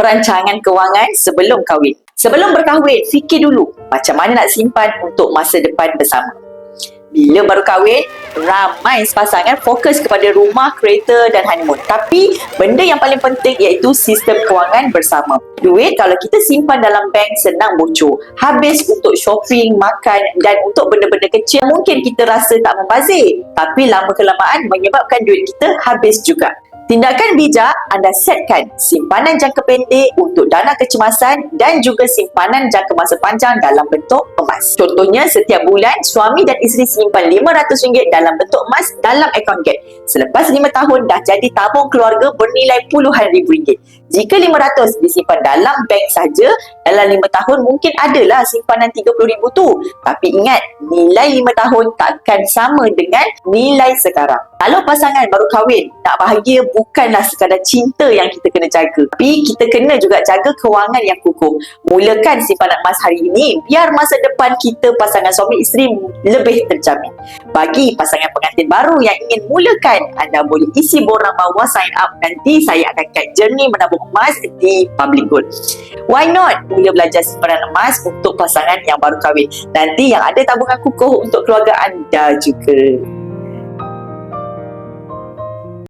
Perancangan kewangan sebelum kahwin. Sebelum berkahwin, fikir dulu macam mana nak simpan untuk masa depan bersama. Bila baru kahwin, ramai pasangan fokus kepada rumah, kereta dan honeymoon. Tapi, benda yang paling penting iaitu sistem kewangan bersama. Duit kalau kita simpan dalam bank senang bocor. Habis untuk shopping, makan dan untuk benda-benda kecil mungkin kita rasa tak membazir. Tapi lama-kelamaan menyebabkan duit kita habis juga. Tindakan bijak, anda setkan simpanan jangka pendek untuk dana kecemasan dan juga simpanan jangka masa panjang dalam bentuk emas. Contohnya, setiap bulan suami dan isteri simpan RM500 dalam bentuk emas dalam akaun Gap. Selepas 5 tahun dah jadi tabung keluarga bernilai puluhan ribu ringgit. Jika 500 disimpan dalam bank saja, dalam 5 tahun mungkin adalah simpanan RM30,000 tu. Tapi ingat, nilai 5 tahun takkan sama dengan nilai sekarang. Kalau pasangan baru kahwin, nak bahagia bukanlah sekadar cinta yang kita kena jaga. Tapi kita kena juga jaga kewangan yang kukuh. Mulakan simpanan emas hari ini, biar masa depan kita pasangan suami isteri lebih terjamin. Bagi pasangan pengantin baru yang ingin mulakan, anda boleh isi borang bawah sign up. Nanti saya akan guide journey menabung emas di Public Gold. Why not? Mula belajar simpanan emas untuk pasangan yang baru kahwin. Nanti yang ada tabungan kukuh untuk keluarga anda juga.